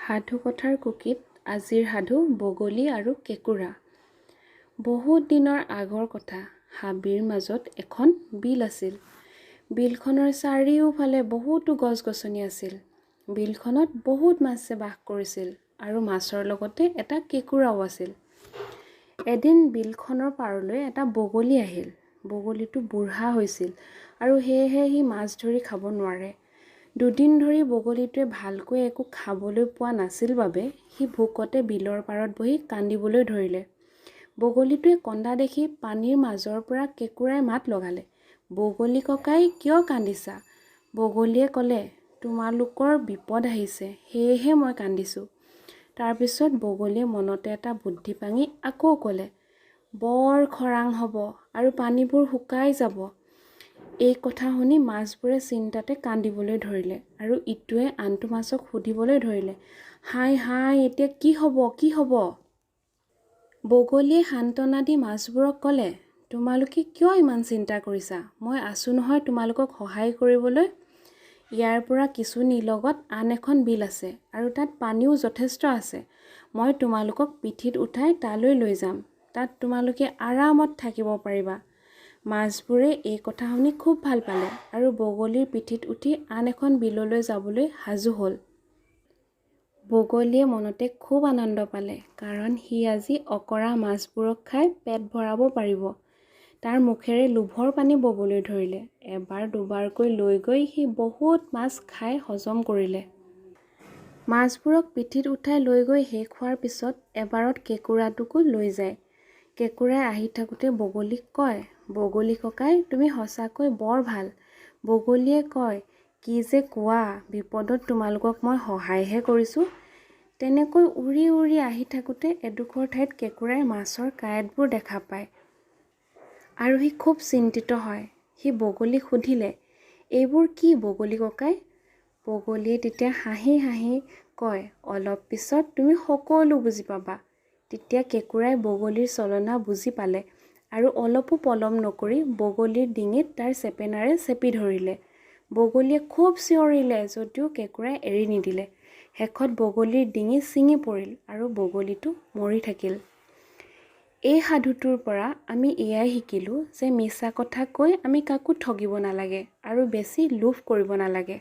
সাধু কথাৰ কুকিত আজিৰ সাধু বগলী আৰু কেঁকুৰা। বহুত দিনৰ আগৰ কথা। হাবিৰ মাজত এখন বিল আছিল। বিলখনৰ চাৰিওফালে বহুতো গছ-গছনি আছিল। বিলখনত বহুত মাছে বাস কৰিছিল আৰু মাছৰ লগতে এটা কেঁকুৰাও আছিল। এদিন বিলখনৰ পাৰলৈ এটা বগলী আহিল। বগলীটো বুঢ়া হৈছিল আৰু সেয়েহে সি মাছ ধৰি খাব নোৱাৰে। দুদিন ধৰি বগলীটোৱে ভালকৈ একো খাবলৈ পোৱা নাছিল বাবে সি ভোকতে বিলৰ পাৰত বহি কান্দিবলৈ ধৰিলে। বগলীটোৱে কন্দা দেখি পানীৰ মাজৰ পৰা কেঁকুৰাই মাত লগালে, "বগলী ককাই, কিয় কান্দিছা?" বগলীয়ে ক'লে, "তোমালোকৰ বিপদ আহিছে, সেয়েহে মই কান্দিছোঁ।" তাৰপিছত বগলীয়ে মনতে এটা বুদ্ধি পাঙি আকৌ ক'লে, "বৰ খৰাং হ'ব আৰু পানীবোৰ শুকাই যাব।" এই কথা শুনি মাছবোৰে চিন্তাতে কান্দিবলৈ ধৰিলে আৰু ইটোৱে আনটো মাছক সুধিবলৈ ধৰিলে, "হাই হাই, এতিয়া কি হ'ব, কি হ'ব?" বগলীয়ে সান্তনা দি মাছবোৰক ক'লে, "তোমালোকে কিয় ইমান চিন্তা কৰিছা? মই আছোঁ নহয় তোমালোকক সহায় কৰিবলৈ। ইয়াৰ পৰা কিছু নিলগত আন এখন বিল আছে আৰু তাত পানীও যথেষ্ট আছে। মই তোমালোকক পিঠিত উঠাই তালৈ লৈ যাম। তাত তোমালোকে আৰামত থাকিব পাৰিবা।" মাছবোৰে এই কথা শুনি খুব ভাল পালে আৰু বগলীৰ পিঠিত উঠি আন এখন বিললৈ যাবলৈ সাজু হ'ল। বগলীয়ে মনতে খুব আনন্দ পালে, কাৰণ সি আজি অকৰা মাছবোৰক খাই পেট ভৰাব পাৰিব। তাৰ মুখেৰে লোভৰ পানী ববলৈ ধৰিলে। এবাৰ দুবাৰকৈ লৈ গৈ সি বহুত মাছ খাই হজম কৰিলে। মাছবোৰক পিঠিত উঠাই লৈ গৈ শেষ হোৱাৰ পিছত এবাৰত কেঁকুৰাটোকো লৈ যায়। কেঁকুৰাই আহি থাকোঁতে বগলীক কয়, "বগলী ককাই, তুমি সঁচাকৈ বৰ ভাল।" বগলীয়ে কয়, "কি যে কোৱা, বিপদত তোমালোকক মই সহায়হে কৰিছোঁ।" তেনেকৈ উৰি উৰি আহি থাকোঁতে এডোখৰ ঠাইত কেঁকুৰাই মাছৰ কাঁইটবোৰ দেখা পায় আৰু সি খুব চিন্তিত হয়। সি বগলীক সুধিলে, "এইবোৰ কি বগলী ককাই?" বগলীয়ে তেতিয়া হাঁহি হাঁহি কয়, "অলপ পিছত তুমি সকলো বুজি পাবা।" তেতিয়া কেঁকুৰাই বগলীৰ ছলনা বুজি পালে আৰু অলপো পলম নকৰি বগলীৰ ডিঙিত তাৰ চেপেনাৰে চেপি ধৰিলে। বগলীয়ে খুব চিঞৰিলে যদিও কেঁকুৰাই এৰি নিদিলে। শেষত বগলীৰ ডিঙি ছিঙি পৰিল আৰু বগলীটো মৰি থাকিল। এই সাধুটোৰ পৰা আমি এয়াই শিকিলোঁ যে মিছা কথা কৈ আমি কাকো ঠগিব নালাগে আৰু বেছি লোভ কৰিব নালাগে।